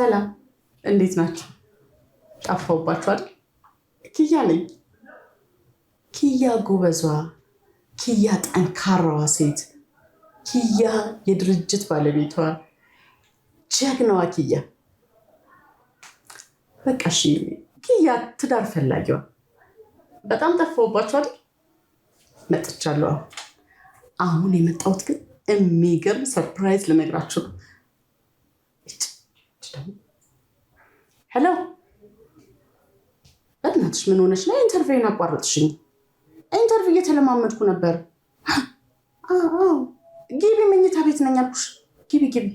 ሰላም እንዴት ናችሁ? ጠፋሁባችሁ አይደል? ኪያ ነኝ። ኪያ ጎበዟ፣ ኪያ ጠንካራዋ ሴት፣ ኪያ የድርጅት ባለቤቷ፣ ጀግናዋ ኪያ። በቃ እሺ፣ ኪያ ትዳር ፈላጊዋ። በጣም ጠፋሁባችሁ አይደል? መጥቻለሁ። አሁን የመጣሁት ግን የሚገርም ሰርፕራይዝ ልነግራችሁ ነው። ሄሎ፣ በእናትሽ ምን ሆነሽ ነው? ኢንተርቪውን አቋረጥሽኝ። ኢንተርቪው እየተለማመድኩ ነበር። ግቢ፣ መኝታ ቤት ነኝ አልኩሽ። ግቢ ግቢ።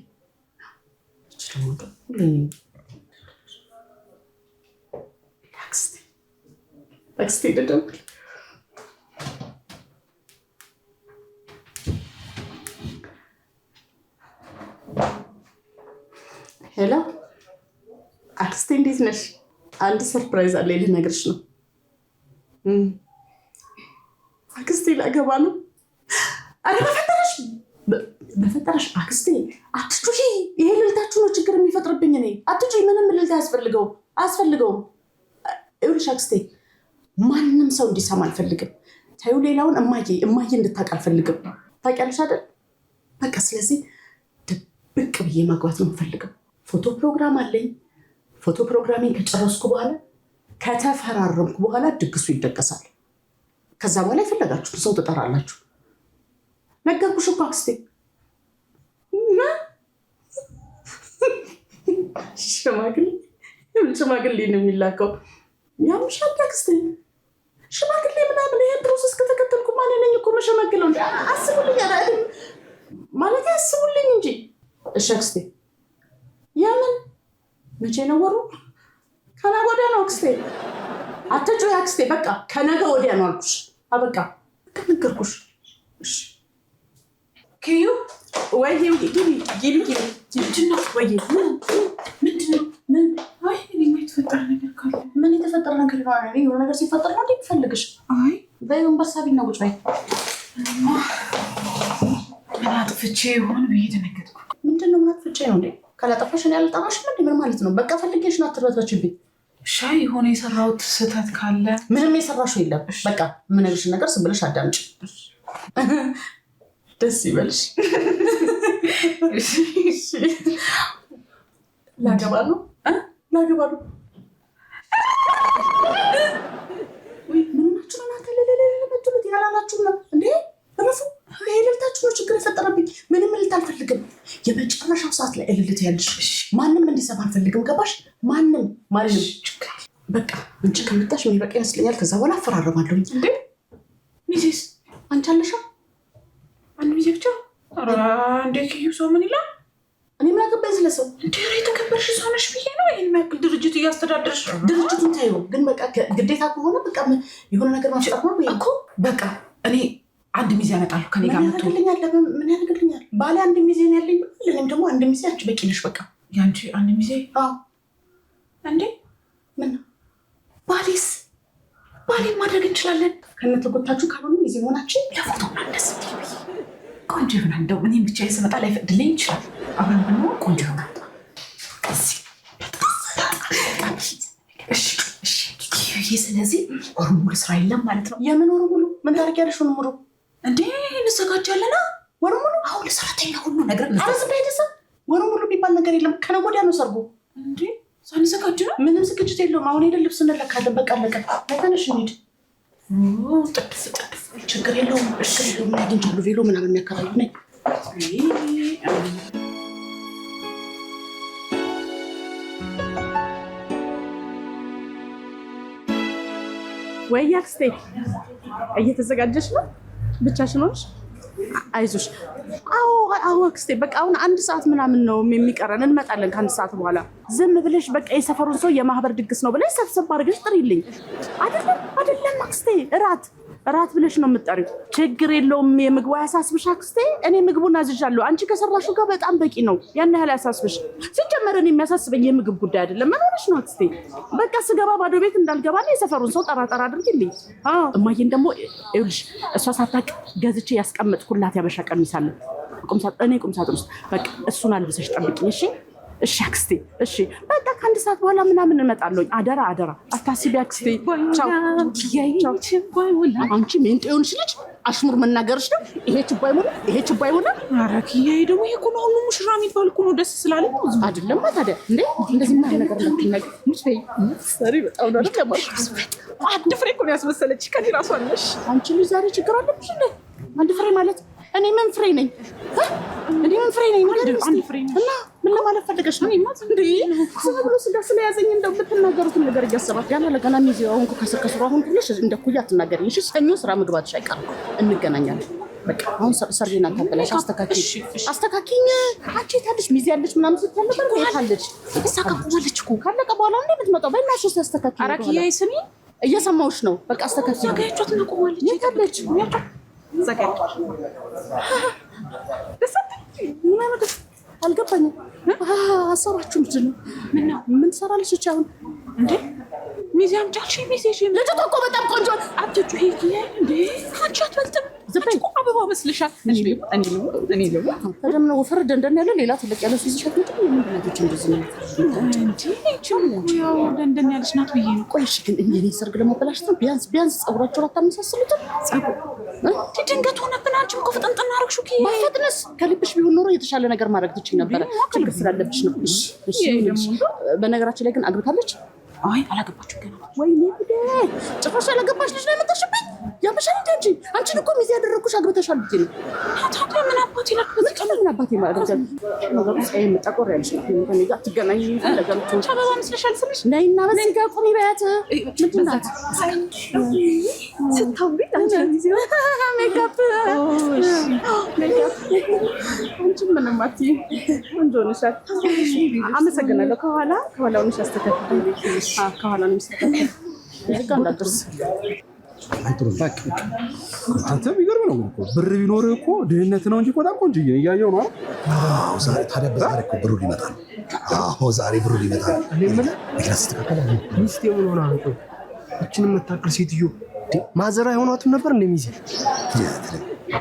አክስቴ ልደውል። ሄሎ አክስቴ፣ እንዴት ነሽ? አንድ ሰርፕራይዝ አለ ልነግርሽ ነው። አክስቴ ላገባ ነው። አረ በፈጠረሽ አክስቴ አትጩሂ። ይሄ ልልታችሁ ነው ችግር የሚፈጥርብኝ። እኔ አትጩሂ። ምንም ልልታ አያስፈልገውም። ይኸውልሽ አክስቴ፣ ማንም ሰው እንዲሰማ አልፈልግም። ታዩ፣ ሌላውን እማዬ እንድታውቅ አልፈልግም። ታውቂያለሽ አይደል? በቃ ስለዚህ ድብቅ ብዬ ማግባት ነው የምፈልገው። ፎቶ ፕሮግራም አለኝ። ፎቶ ፕሮግራሜን ከጨረስኩ በኋላ ከተፈራረምኩ በኋላ ድግሱ ይደገሳል። ከዛ በኋላ የፈለጋችሁት ሰው ትጠራላችሁ። ነገርኩሽ እኮ አክስቴ። ሽማግሌ ነው የሚላከው። ያምሻል አክስቴ። ሽማግሌ ምናምን ይሄን ፕሮሰስ ከተከተልኩ ማለት ነኝ እኮ መሸመግለው። አስቡልኝ ማለት አስቡልኝ እንጂ። እሺ አክስቴ። የምን መቼ ነው ወሩ? ከነገ ወዲያ ነው አክስቴ። አትጩሂ አክስቴ። በቃ ከነገ ወዲያ ነው አልኩሽ። አበቃ ነገርኩሽ። እሺ ኪዩ፣ ወይ ግቢ። ምንድነው? ወይ ምንድነው? አይ የተፈጠረ ነገር ካለ ምን የተፈጠረ ነገር ነው? የሆነ ነገር ሲፈጠር ነው እንዴ የምፈልግሽ? አይ በወንበር ሳቢና ቁጭ በይ። ምን አጥፍቼ ይሆን ብዬ ደነገጥኩ። ምንድነው? ምን አጥፍቼ ነው እንዴ? ካላጠፋሽ እኔ አልጠራሽም እንዴ? ምን ማለት ነው? በቃ ፈልጌሽ ነው። አትረታችብኝ። ሻይ የሆነ የሰራሁት ስህተት ካለ? ምንም የሰራሽው የለም። በቃ የምነግርሽን ነገር ዝም ብለሽ አዳምጪ። ደስ ይበልሽ። ላገባ ነው። ምን ናችሁ እናንተ? ለምትሉት ያላላችሁ ነው እንዴ? እረፉ። ይሄ ልልታችሁ ነው ችግር የፈጠረብኝ። ምንም ልልት አልፈልግም። የመጨረሻው ሰዓት ላይ እልልት ያልሽ ማንም እንዲሰማ አልፈልግም። ገባሽ? ማንም በቃ አንቺ ከመጣሽ የሚበቃ ይመስለኛል። ከዛ በኋላ አፈራረማለሁ። እንዴ ሚዜስ አንቺ አለሻ? አንድ ሚዜ ብቻ? ኧረ እንዴ ኪዩ፣ ሰው ምን ይላል? እኔ ምን አገባኝ ስለሰው? እንዴ የተከበርሽ ሰው ነሽ ብዬ ነው ይሄን ያክል ድርጅት እያስተዳደርሽ። ድርጅቱን ታየው ግን በቃ ግዴታ ከሆነ በቃ የሆነ ነገር ማፍጠር ነው እኮ። በቃ እኔ አንድ ሚዜ ያመጣለሁ ከኔ ጋር መጥቶ። ምን ያደርግልኛል? ባሌ አንድ ሚዜ ነው ያለኝ። ለኔም ደግሞ አንድ ሚዜ አንቺ በቂ ነሽ። በቃ ያንቺ አንድ ሚዜ? አዎ። እንዴ ምን ነው? ባሌን ማድረግ እንችላለን። ከነተጎታችሁ ካልሆነ ሚዜ ሆናችን ለፎቶ ማነስ ቆንጆ ይሆናል። እንደው እኔም ብቻ ስመጣ ላይ ፈቅድልኝ ይችላል። አብረን ደግሞ ቆንጆ ይሆናል። ስለዚህ ወሩ ሙሉ ስራ የለም ማለት ነው። የምን ወሩ ሙሉ? ምን ታደርጊያለሽ? ወሩ ሙሉ እንዴ እንዘጋጃለና። ወሩ ሙሉ? አሁን ለሰራተኛ ሁሉ ነገር አረዝም ቤተሰብ። ወሩ ሙሉ የሚባል ነገር የለም። ከነገ ወዲያ ነው ሰርጉ። እንዴ ሳንዘጋጅ ነው? ምንም ዝግጅት የለውም። አሁን ሄደን ልብስ እንለካለን። በቃ አለቀ። ለተነሽ እንሂድ። ጥድፍ ችግር የለውም። እሺ ምን አግኝቻለሁ? ቬሎ ምናምን የሚያከራዩ ነኝ። ወይ አክስቴ እየተዘጋጀሽ ነው? ብቻሽን ሆነሽ? አይዞሽ። አዎ አክስቴ፣ በቃ አሁን 1 ሰዓት ምናምን ነው የሚቀረን። እንመጣለን ከ1 ሰዓት በኋላ። ዝም ብለሽ በቃ የሰፈሩን ሰው የማህበር ድግስ ነው ብለሽ ሰብሰብ አድርገሽ ጥሪልኝ። አይደለም አክስቴ፣ እራት ብለሽ ነው የምትጠሪው። ችግር የለውም። የምግቡ አያሳስብሽ አክስቴ። እኔ ምግቡን አዝዣለሁ። አንቺ ከሰራሽው ጋር በጣም በቂ ነው። ያን ያህል አያሳስብሽ። ሲጀመር እኔ የሚያሳስበኝ የምግብ ጉዳይ አይደለም። ምን ሆነሽ ነው አክስቴ? በቃ ስገባ ባዶ ቤት እንዳልገባ ነው የሰፈሩን ሰው ጠራ አድርጊልኝ። እማዬን ደግሞ ይኸውልሽ፣ እሷ ሳታውቅ ገዝቼ ያስቀመጥኩላት ያበሻ ቀሚስ አለ ቁም ሳጥን ውስጥ። በቃ እሱን አልብሰሽ ጠብቂኝ እሺ? እሺ አክስቴ እሺ በቃ ከአንድ ሰዓት በኋላ ምናምን እመጣለሁ አደራ አታስቢ አክስቴ ቻው አንቺ ምን ጤውንሽ ልጅ አሽሙር መናገርሽ ነው ይሄ ችባይ ሙሉ ኧረ ኪያዬ ደግሞ ይሄ እኮ ነው ሁሉ ሙሽራ የሚባል እኮ ነው ደስ ስላለኝ አይደለም ታዲያ እንዴ እንደዚህ ማለት ነገር ለምትነግር ምትይ ሰሪ በጣም ነው ለማርክስ አንድ ፍሬ እኮ ነው ያስመሰለች ከኔ ራሱ አለሽ አንቺ ልጅ ዛሬ ችግር አለብሽ እንዴ አንድ ፍሬ ማለት እኔ ምን ፍሬ ነኝ አንድ ፍሬ እና ምን ለማለት ፈልገሽ ነው እንዴ ስለ ብሎ ስለያዘኝ እንደው ብትናገሩት ነገር እያሰባት ያለ ለገና ሚዜው አሁን ከስሩ አሁን ትንሽ እንደ ኩያ ትናገሪ እሺ ሰኞ ስራ መግባትሽ አይቀርም እንገናኛለን በቃ አሁን ሰርቪና ታበላሽ አስተካኪኝ አንቺ ታድሽ ሚዜ ያለች ምናምን ስትል ነበር ወይ ታለች ተሳካኩልሽ እኮ ካለቀ በኋላ እንዴ የምትመጣው በእናትሽ አስተካኪኝ ኧረ ኪያዬ ስሚ እየሰማሁሽ ነው በቃ አስተካኪኝ ዘጋይቷት ነው ቆማለች የታለች ዘጋይቷት አልገባኝም አሰራችሁ ምን ሰራለች እቺ አሁን እንዴ ሚዜም ጫልሽ ሚዜሽ ልጅቷ እኮ በጣም ቆንጆ አትጩ ይሄ እንዴ አንቺ አትበልጥም ዘበኝ አበባ መስልሻል እኔ ነው ተደምነ ወፈር ደንደን ያለ ሌላ ትልቅ ያለ ሲዝሻት ምን እንደነች እንደዚህ ነው እንዴ ያው ደንደን ያለች ናት ብዬ ነው ቆይሽ ግን እኔ ሰርግ ለማበላሽ ነው ቢያንስ ጸጉራቸው አታመሳስሉትም ድንገት ሆነብን አንቺም እኮ ፈጠንጠና አደረግሽው ኪያ ባይፈጥነስ ከልብሽ ቢሆን ኖሮ የተሻለ ነገር ማድረግ ትችይ ነበር ችግር ስላለብሽ ነው እሺ በነገራችን ላይ ግን አግብታለች አይ አላገባችም ገና ወይኔ ጉዴ ጭራሽ ያላገባሽ ልጅ ነው የመጣሽብኝ ያበሻል እንዴ አንቺን እኮ ሚዜ ያደረኩሽ አግብተሻል ብዬ ነው ታዲያ ምን አባቴ ላክበት ምን አባቴ ማለት ነው ነገር ሳይ መጣቆር ያለሽ ነው ከኔ ጋር ትገናኝ ለጋምቱ አበባ መስለሻል ስልሽ ነይና በዚህ ጋር ቆሚ በያት ምንድን ናት ስታውሪ አንቺ ሚዜ ሜካፕ አንቺ ምንም አትይ ቆንጆ ነሽ አመሰግናለሁ ከኋላው ነሽ አስተካክል ከኋላ ነው የሚስተካከል ጋንዳድርስ አንተሩ ባክ አንተ ቢገርም ነው እኮ ብር ቢኖር እኮ ድህነት ነው እንጂ በጣም ቆንጆ እያየው ነው አዎ ዛሬ ታዲያ በዛሬ እኮ ብሩ ሊመጣ ነው አዎ ዛሬ ብሩ ሊመጣ ነው እኔ ምን ይላስ ተካከለ ሚስቴ ምን ሆና ነው እቺን የምታክል ሴትዮ ማዘራ የሆኗትም ነበር እንደሚዜ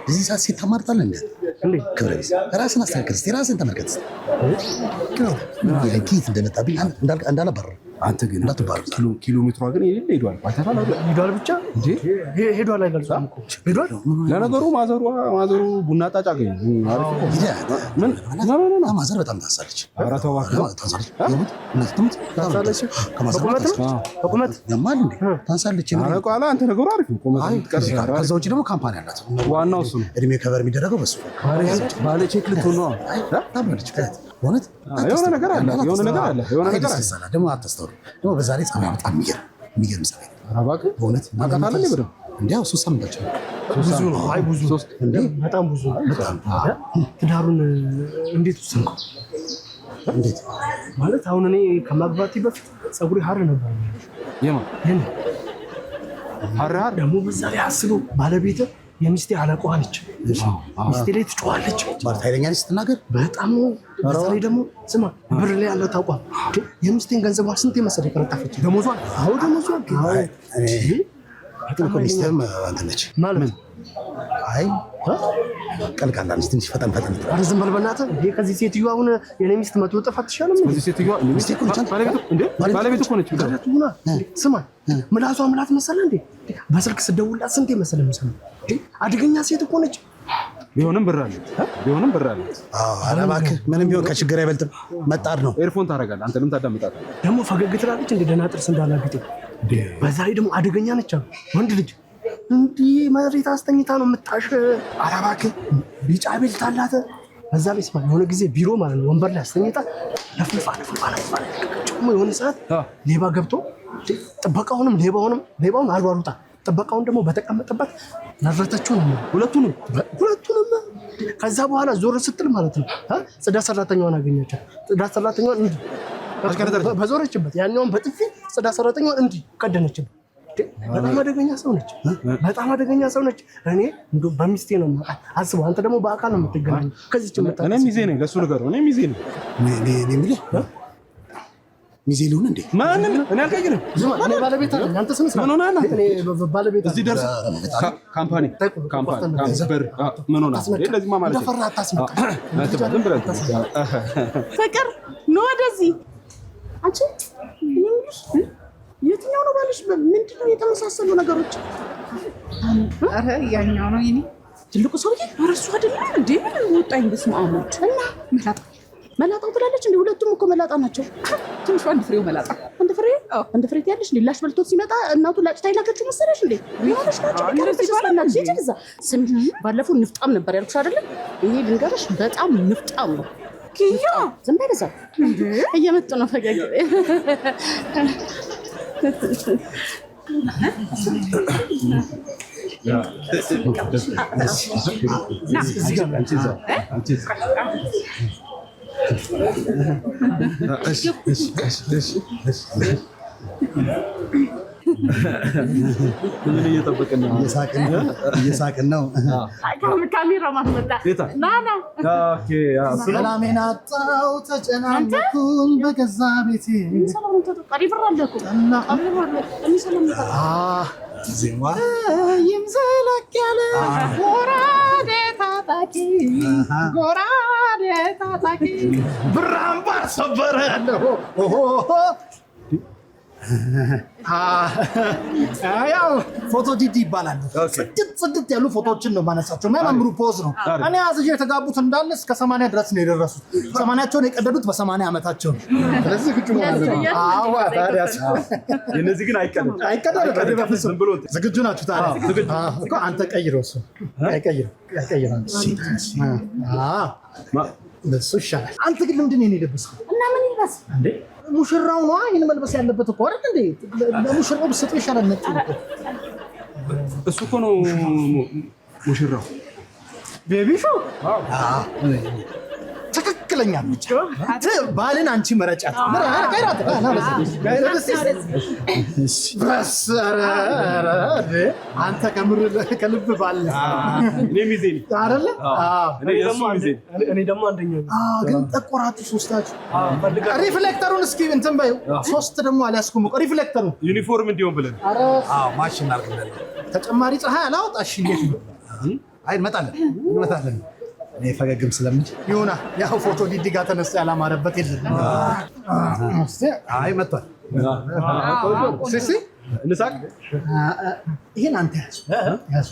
እዚህ ሰዓት ሴት ታማርጣለህ እንዴ እንዴ ክብረ ቢስ ራስን አስተካክል እስቲ ራስን ተመልከት ኪት እንደመጣብኝ እንዳልባረር አንተ ግን ኪሎ ሜትሯ ግን ሄዷል ሄዷል ብቻ እንዴ ሄዷል አይገልጽም እኮ ሄዷል ለነገሩ ማዘሩ ቡና ጣጭ አገኘ አሪፍ እኮ ምን ማዘር በጣም ታሳለች ኧረ ተው ታሳለች ታሳለች በቁመት ያማል እንዴ ታሳለች ኧረ ቋላ አንተ ነገሩ አሪፍ ነው ቁመት ከዛ ውጪ ደግሞ ካምፓኒ አላት ዋናው እሱ ነው እድሜ ከበር የሚደረገው በሱ ባለ ቼክ ልትሆን ነው ታባለች እውነት የሆነ ነገር አለ ደግሞ አታስተውሉ ደግሞ በዛ ላይ ጸባይ በጣም የሚገርም ጸባይ ኧረ እባክህ በእውነት ታውቃታለህ እንዴ በደምብ እንዲያው ሶስት ሳምንታቸው ብዙ ነው አይ ብዙ እንዴ በጣም ብዙ ትዳሩን እንዴት ወሰንከው እንዴት ማለት አሁን እኔ ከማግባቴ በፊት ፀጉሬ ሀር ነበር የማን ሀር ደግሞ በዛ ላይ አስበው ባለቤት የሚስቴ አለቃዋ ነች ሚስቴ ላይ ትጮኻለች ማለት ኃይለኛ ነች ስትናገር በጣም በዛ ላይ ደግሞ ስማ ብር ላይ ያለው ታውቋል የሚስቴን ገንዘቧ ስንት መሰለህ የቀረጠፈች ደሞዟን አዎ ደሞዟን እኮ ሚስትህም እንትን ነች ማለት አይ ቀልቃላ ነች ትንሽ ፈጠን ኧረ ዝም በል በእናትህ ይሄ ከዚህ ሴትዮዋ አሁን የኔ ሚስት መቶ እጥፍ አትሻልም ከዚህ ሴትዮዋ ሚስቴ እኮ ነች ባለቤቱ እኮ ነች ስማ ምላሷ ምላት መሰለህ እንዴ በስልክ ስደውልላት ስንት መሰለህ የምሰማው አደገኛ ሴት እኮ ነች ቢሆንም ብር አለ ኧረ እባክህ ምንም ቢሆን ከችግር አይበልጥም መጣር ነው ኤርፎን ታደርጋለህ አንተ ለምን ታዳምጣለህ ደግሞ ፈገግ ትላለች እንደ ደህና ጥርስ እንዳላግጥ በዛ ላይ ደግሞ አደገኛ ነች አሉ ወንድ ልጅ እንዲህ መሬት አስተኝታ ነው የምታሽ ኧረ እባክህ ቢጫ ቤልት አላት በዛ ላይ ስማ የሆነ ጊዜ ቢሮ ማለት ነው ወንበር ላይ አስተኝታ ለፍልፋ የሆነ ሰዓት ሌባ ገብቶ ጥበቃውንም ሌባውን አልዋሩጣ ጥበቃውን ደግሞ በተቀመጠበት ነረተችው ነው ሁለቱንም ከዛ በኋላ ዞር ስትል ማለት ነው ጽዳት ሰራተኛዋን አገኘቻት ጽዳት ሰራተኛዋን እንዲህ በዞረችበት ያኛውን በጥፊ ጽዳት ሰራተኛዋን እንዲህ ቀደነችበት በጣም አደገኛ ሰው ነች እኔ እንደው በሚስቴ ነው ማለት አስበው አንተ ደግሞ በአካል ነው የምትገናኘው ከዚህ ጭምታ እኔ ሚዜ ነኝ ለሱ ነገር እኔ ሚዜ ነኝ እኔ የሚልህ ሚዜ ሊሆን እንዴ? ማንም እኔ አልቀይርም። እኔ ባለቤት ነኝ። አንተ ስም ምን ሆነህ ነው? እኔ ባለቤት እዚህ ደርስ ካምፓኒ በር ምን ሆነህ ነው? እንደዚህማ ማለት እንደፈራ አታስመጣ። ዝም ብለህ ፍቅር ነው ወደዚህ። አንቺ የትኛው ነው ባልሽ? ምንድን ነው የተመሳሰሉ ነገሮች? ኧረ ያኛው ነው የኔ ትልቁ ሰውዬ። ኧረ እሱ አይደለም እንዴ? ምን ወጣኝ? በስመ አብ ወልድ እና መላጣው ትላለች እንዴ? ሁለቱም እኮ መላጣ ናቸው። ትንሿ አንድ ፍሬው መላጣ አንድ ፍሬ ትያለሽ እንዴ? ላሽ በልቶት ሲመጣ እናቱ ላጭታ ይላከችው መሰለሽ እንዴ? ይሆነሽ ናቸው። ስሚ ባለፈው ንፍጣም ነበር ያልኩሽ አይደለ? ይሄ ልንገርሽ በጣም ንፍጣም ነው። ኪያ ዝም በይ። እዛ እየመጡ ነው። ፈገግ ምን እየጠበቅን ነው? እየሳቅን ነው። ካሜራማን መጣ። ና ኦኬ ሰላሜን አጣሁ ተጨናነኩኝ በገዛ ቤቴ። ዜማ ይምዘለቅ ያለ ጎራዴ ታጣቂ ብራምባር ሰበረ ያው ፎቶ ዲዲ ይባላል። ጽድት ያሉ ፎቶዎችን ነው ማነሳቸው። የሚያማምሩ ፖዝ ነው። እኔ አዝዤ የተጋቡት እንዳለ እስከ 80 ድረስ ነው የደረሱት። 80ቸውን የቀደዱት በ80 ዓመታቸው ነው። ስለዚህ ግጭ ማለት ነው። አዎ ታዲያ እነዚህ ግን አይቀደም በፍጹም። ዝግጁ ናችሁ ታዲያ? እኮ አንተ ቀይረው እሱ ቀይረው እሱ ይሻላል። አንተ ግን ምንድን ነው የለበስከው? እና ምን ይልበስ እንዴ? ሙሽራው ነው ይሄን መልበስ ያለበት እኮ አይደል እንዴ? ለሙሽራው ብትሰጡ ይሻላል። ነጭ እሱ እኮ ነው ሙሽራው። ቤቢ ሾው ትክክለኛ ብቻ ባልን አንቺ መረጫት አንተ ከምር ከልብ ባል እኔ ሚዜ ነኝ አይደለ? እኔ ደግሞ አንደኛው ግን ጠቆራችሁ ሶስታችሁ። ሪፍሌክተሩን እስኪ እንትን በይው። ሶስት ደግሞ አልያዝኩም እኮ ሪፍሌክተሩን ዩኒፎርም እንዲሆን ብለን ማሽን አድርገን ተጨማሪ ፀሐይ አላወጣሽ። እንዴት ነው? አይ እንመጣለን። እኔ ፈገግም ስለምንጭ ይሁና። ያው ፎቶ ዲዲ ጋር ተነሳ ያላማረበት የለም። አይ መጥቷል። ሲሲ እንሳቅ። ይሄን አንተ ያዝ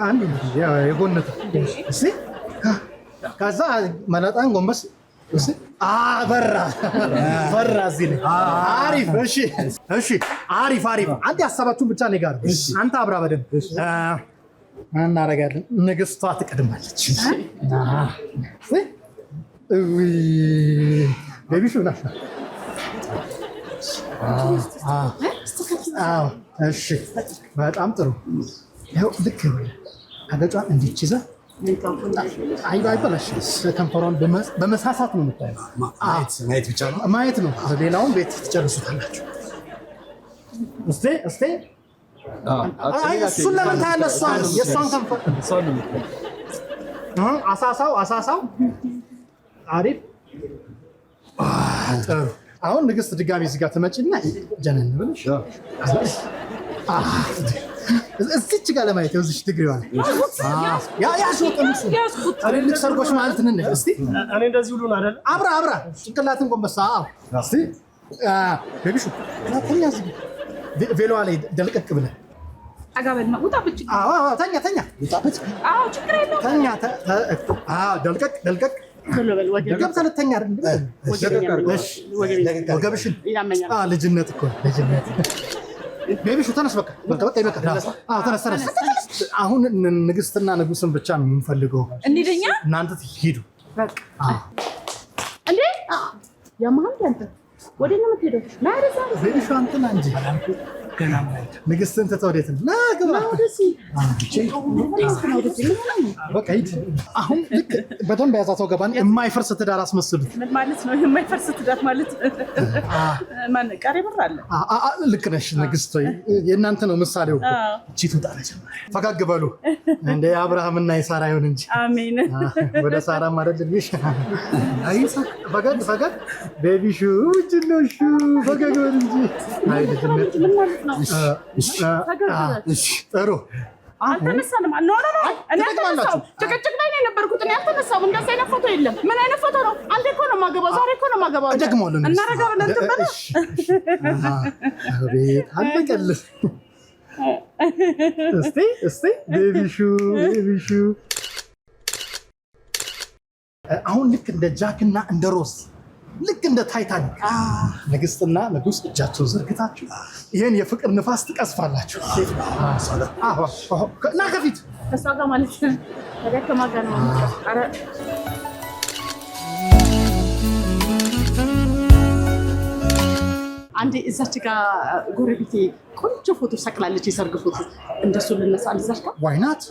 አንድ የጎነቱ እሺ። ከዛ መላጣን ጎንበስ እሺ። በራ እዚህ ላይ አሪፍ። እሺ አሪፍ። አንተ ያሰባችሁን ብቻ እኔ ጋር አንተ አብራ በደንብ እናደርጋለን። ንግስቷ ትቀድማለች። ቤቢ ሹና እሺ፣ በጣም ጥሩ። ይኸው ልክ አገጯን እንዲች ይዛ አይበላሽ። ከንፈሯን በመሳሳት ነው የምታየው። ማየት ብቻ ነው ማየት ነው። ሌላውን ቤት ትጨርሱታላችሁ። እስቴ እሱን ለምን ታያለህ? የእሷን ከንፈር አሳሳው አሪፍ። ጥሩ። አሁን ንግስት ድጋሚ እዚህ ጋር ትመጪና ጀነን ብለሽ እዚች ጋር ለማየት እዚች ትግሪዋል። ትልልቅ ሰርጎች ማለት ትንንሽ። እስኪ እኔ እንደዚህ ሁሉን አይደለ? አብራ ጭንቅላትን ጎንበሳ። እስኪ ቤቢሹ ተኛ፣ ቬሎዋ ላይ ደልቀቅ ብለህ አጋበልና ውጣ ብቻ። ተኛ። ችግር የለውም። ተኛ። ደልቀቅ ገብተህ ልተኛ አይደል? ወገብሽን ልጅነት እኮ ልጅነት። ቤቢሹ ተነስ፣ በቃ ይበቃ። ተነስ። አሁን ንግስትና ንጉስን ብቻ ነው የምንፈልገው። እንሂድኛ። እናንተ ሂዱ። እንዴ ያማን አንተ ወዴት ነው የምትሄደው? ቤቢሹ አንተና እንጂ ንግስትን ትተህ ወዴት ነው? ና ግባ። በቃ ሂድ። አሁን ልክ በደንብ ያዛተው ገባን። የማይፈርስ ትዳር አስመስሉት። ምን ማለት ነው የማይፈርስ ትዳር ማለት? ማን ቀሪ ብር አለ? ልክ ነሽ ንግስት። የእናንተ ነው ምሳሌው። እቺ ትውጣ መጀመሪያ። ፈገግ በሉ እንደ አብርሃምና የሳራ ይሁን እንጂ። አሜን። ወደ ሳራ ማለት ልጅ አይሳቅ። ፈገግ ቤቢ ሹ ጅኖሹ ፈገግ በሉ እንጂ። አይ ልጅነት ምን ማለት ነው? እሺ ጥሩ አልተነሳንም። እኔ አልተነሳሁም። ጭቅጭቅ ላይ ነው የነበርኩት። እኔ አልተነሳሁም። እንደዚህ አይነት ፎቶ የለም። ምን አይነት ፎቶ ነው? አንዴ እኮ ነው የማገባው። ዛሬ እኮ ነው የማገባው። ደግሞልኝ እናረጋለን። ተበለ አቤት አለቀልህ። እስቲ ቤቢሹ አሁን ልክ እንደ ጃክና እንደ ሮዝ ልክ እንደ ታይታኒክ ንግስትና ንጉስ እጃቸውን ዘርግታችሁ ይሄን የፍቅር ንፋስ ትቀስፋላችሁ። እና ከፊት ከሷ ጋር ማለት ታዲያ ከማን ጋር ነው? ኧረ አንዴ እዛች ጋር ጎረቤቴ ቆንጆ ፎቶ ሰቅላለች፣ የሰርግ ፎቶ። እንደሱ ልነሳ እዛች ጋር ዋይናት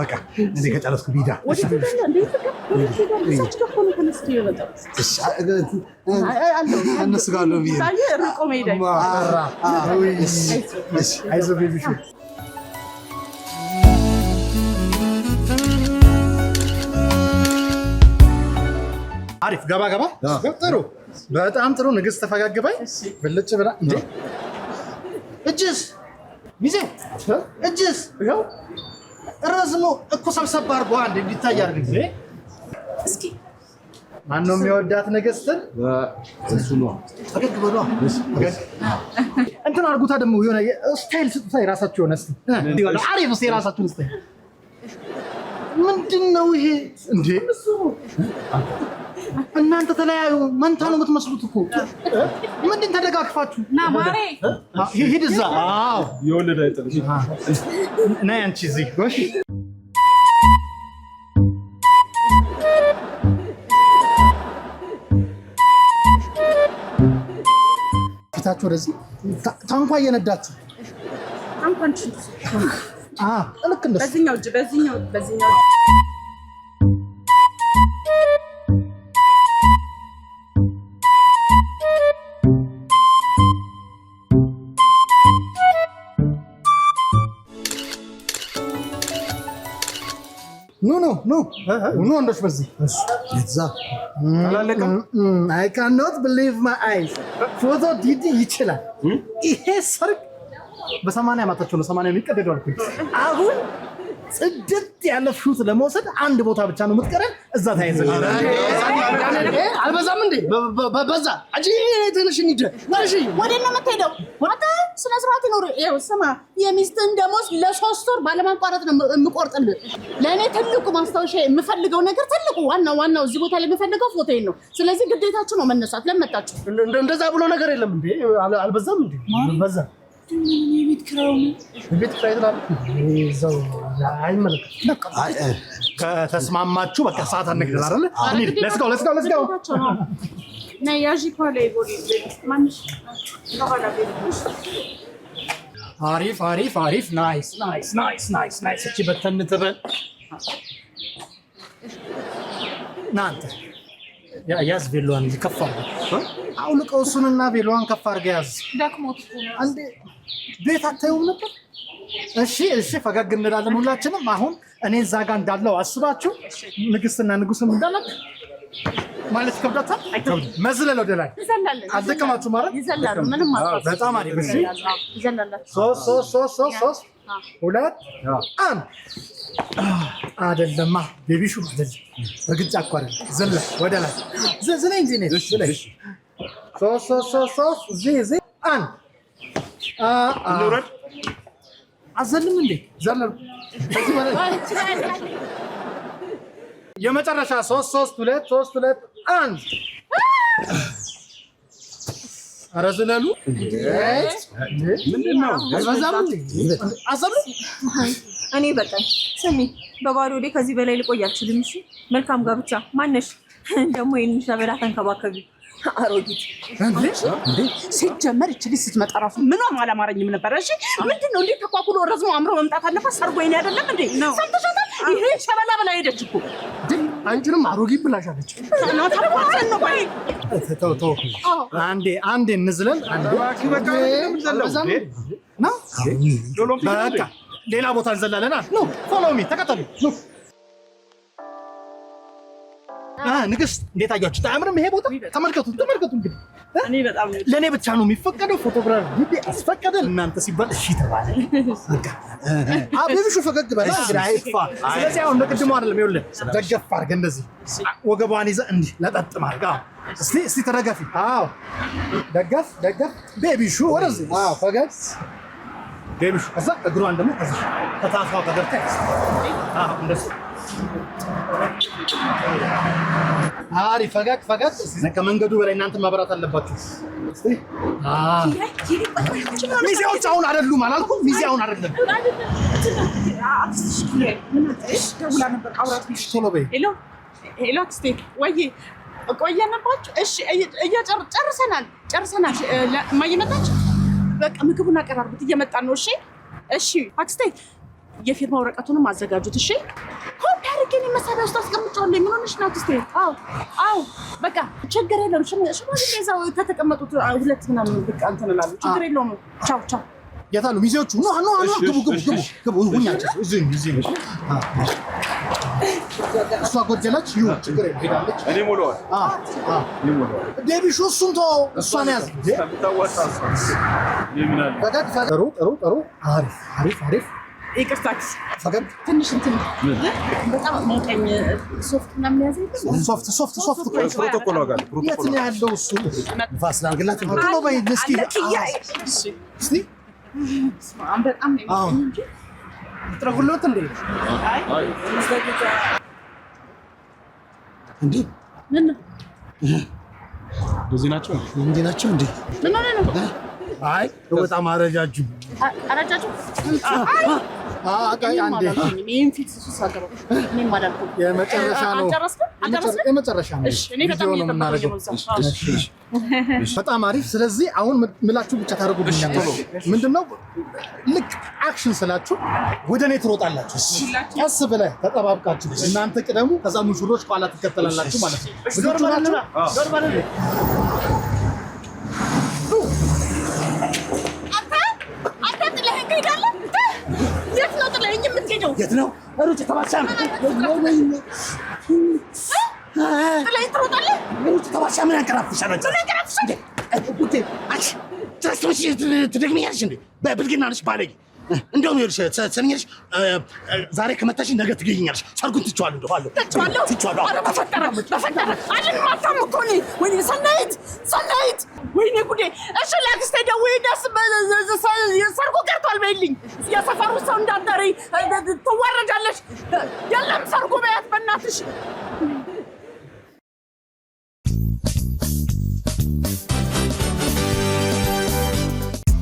በቃ እንዴ ከጨረስኩ ቢዳ ወደ ትዳለ እንዴ ፍቅር እዛች ጋር ፎቶ ተነስቶ ይወጣል። እነሱ ጋር ነው ቢዳ ርቆ መሄድ አይዞህ ቤቢሹ። አሪፍ ገባ ጥሩ፣ በጣም ጥሩ። ንግስት ተፈጋግ በይ ብልጭ ብላ እንዴ እጅስ ሚዜ እጅስ ይኸው ረዝሞ እኮ ሰብሰብ አድርጎ አንድ እንዲታይ አድርግ። እስኪ ማነው የሚወዳት ንግስትን? እሱ ነው። ፈገግ በሏ። እንትን አድርጉታ ደግሞ የሆነ ስታይል ስጡታ፣ የራሳችሁ የሆነ አሪፍ ስ የራሳችሁን ስታይል። ምንድን ነው ይሄ እንዴ? እናንተ ተለያዩ። መንታ ነው የምትመስሉት እኮ። ምንድን ተደጋግፋችሁ? ና ማሬ ሂድ እዛ። አዎ የወለደ አይጥልሽ። ነይ አንቺ እዚህ ጎሽ። ፊታችሁ ወደዚህ ታንኳ እየነዳችሁ ልክ እንደሱ በዚህኛው እጅ በዚህኛው ኑ ወንዶች በዚህ I cannot believe my eyes። ፎቶ ዲዲ ይችላል። ይሄ ሰርግ በ80 ዓመታቸው ነው። 80 የሚቀደደው አልኩኝ። አሁን ጽድት ያለ ሹት ለመውሰድ አንድ ቦታ ብቻ ነው የምትቀረን። እዛ ታይዘን አልበዛም እንዴ? በዛ አጂ ተነሽኝ ሂድ። እሺ ወዴት ነው የምትሄደው? አንተ ስነ ስርዓት ይኖር። ይኸው ስማ፣ የሚስትህን ደሞዝ ለ3 ወር ባለማቋረጥ ነው የምቆርጥልህ። ለእኔ ትልቁ ማስታወሻ የምፈልገው ነገር ትልቁ ዋናው እዚህ ቦታ ላይ የምፈልገው ፎቶዬን ነው። ስለዚህ ግዴታችሁ ነው መነሳት። ለመጣችሁ እንደዛ ብሎ ነገር የለም እንዴ? አልበዛም እንዴ? በዛ ቤት ኪራይ እዛው አይመለከትም። ከተስማማችሁ በቃ ሰዓት አንግደል አይደል? ሌትስ ጎ ነይ ያዢ ኳላ ይቦሪ ማንሽ አሪፍ ናይስ። እቺ በተን ትበል ናንተ ያዝ ቬሎዋን ከፍ አድርገህ አውልቀው እሱንና ቬሎዋን ከፍ አድርገህ ያዝ። ደክሞት አንዴ ቤት አታዩም ነበር? እሺ ፈገግ እንላለን ሁላችንም። አሁን እኔ እዛ ጋር እንዳለው አስባችሁ ንግስትና ንጉስም እንዳላችሁ ማለት ከብዳታል። መዝለል ወደ ላይ አልደከማችሁ ማለት ይዘላሉ። ምንም አልፋ በጣም አሪፍ። እሺ ይዘላላችሁ። 3 2 1 አይደለማ ቤቢሹ አይደለም። በግጫ እኮ አይደለም። ዘለ ወደ ላይ ዘዝነኝ እንጂ ነኝ። እሺ 3 እዚህ 1 አዘልም እንዴ ዘለሉ። የመጨረሻ 3 2 1 ኧረ ዘለሉ። ምንድነው አዘሉ? እኔ በቃኝ። ስሚ በባዶ ላይ ከዚህ በላይ ልቆይ አልችልም። እሺ መልካም ጋብቻ። ማነሽ ደግሞ ይሄን ሸበላ ተንከባከቢ። አሮጊት እንዴ ሲጀመር እቺ ልጅ ስትመጣ ራሱ ምንም አላማረኝም ነበር። እሺ ምንድነው እንዴ ተቋቁሎ ረዝሞ አምሮ መምጣት አለበት። ሰርጎ ይኔ አይደለም እንዴ? ሰምተሻታል? ይሄ ሸበላ በላይ ሄደች እኮ ድል አንቺንም አሮጊት ብላሻለች። ተው አንዴ እንዝለል። በቃ ሌላ ቦታ እንዘላለን። ፎሎ ሚ ተከተሉ። ንግስት እንዴት አያችሁ? አያምርም ይሄ ቦታ? ተመልከቱ እንግዲህ ለእኔ ብቻ ነው የሚፈቀደው ፎቶግራፍ ግቢ አስፈቀደን። እናንተ ሲባል እሺ ተባለ። አቤብሹ ፈገግ በላ አይፋ። ስለዚህ አሁን በቅድሞ አይደለም ይኸውልህ፣ ደገፍ አድርገህ እንደዚህ ወገቧን ይዘህ እንዲህ ለጠጥ ማድረግ። እስቲ ተደገፊ። ደገፍ ቤቢሹ ወደዚህ ፈገግ ቤቢሹ። ከዛ እግሯን ደግሞ ከዚህ ከታፋው ተገርታ እንደሱ አሪፍ ፈገግ። ከመንገዱ በላይ እናንተ ማብራት አለባችሁ። ሚዜዎች አሁን አይደሉም አላልኩም? ሚዜ አሁን አይደለም። ቶሎ በይ። ሄሎ አክስቴ፣ ወይ ቆየንባችሁ? እሺ ጨርሰናል። እማዬ መጣች። በቃ ምግቡን አቀራርቡት፣ እየመጣን ነው። እሺ አክስቴ፣ የፊርማ ወረቀቱንም አዘጋጁት። እሺ ኮፒ አድርጌ መሳቢያ ውስጥ አስቀምጫለሁ። ምን ሆነሽ ነው አክስቴ? አዎ በቃ ችግር የለውም። ሽማግሌ እዛው ከተቀመጡት ሁለት ምናምን በቃ እንትን እላለሁ። ችግር የለውም። ቻው። የት አሉ ሚዜዎቹ? ግቡ። ሁኛቸው እዚህ ነው። እሷ ጎጀለች። ችግር የለም ሄዳለች። እኔ ሞላዋል። ቤቢሹ እሱን ተወው፣ እሷን ያዝ። ጥሩ። አሪፍ ይቅርታ ፈገግ ትንሽ እንትን በጣም ሞቀኝ። ሶፍት ምናምን ያዘ ሶፍት ፕሮቶኮል ዋጋል። የት ነው ያለው እሱ? ንፋስ ላድርግላት። ቶሎ በይ እስኪ። በጣም ነው እንጂ ትረጉሎት እንዴ? እንዴ ምን እንደዚህ ናቸው እንዴ? ምን ነው? አይ በጣም አረጃጁ የመጨረሻ ነው። በጣም አሪፍ። ስለዚህ አሁን ምላችሁ ብቻ ታደርጉልኛላችሁ። ምንድነው ልክ አክሽን ስላችሁ ወደ እኔ ትሮጣላችሁ። ቀስ ብለህ ተጠባብቃችሁ እናንተ ቅደሙ፣ ከዛ ሙሽሮች ኋላ ትከተላላችሁ ማለት ነው። ልጆቹ ናችሁ። የት ነው ሩጭ ተባሻም? ምን ያንቀራፍሻል? ትደግሚያለሽ እንዴ? በብልግና ነሽ ባለጌ። እንደውም ይኸውልሽ ሰሚኛለሽ፣ ዛሬ ከመታሽ ነገ ትገኛለሽ። ሰርጉን ትቼዋለሁ። ሰናይት ወይኔ ጉዴ! እሺ ላክስቴ ደውዬ ሰርጉ ቀርቷል በይልኝ። የሰፈሩ ሰው እንዳትጠሪ ትዋረጃለሽ። የለም ሰርጉ በያት በእናትሽ።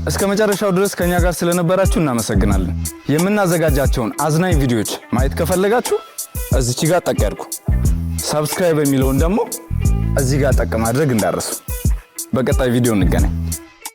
እስከ መጨረሻው ድረስ ከኛ ጋር ስለነበራችሁ እናመሰግናለን። የምናዘጋጃቸውን አዝናኝ ቪዲዮዎች ማየት ከፈለጋችሁ እዚች ጋር ጠቅ ያድርጉ። ሰብስክራይብ የሚለውን ደግሞ እዚህ ጋር ጠቅ ማድረግ እንዳትረሱ። በቀጣይ ቪዲዮ እንገናኝ።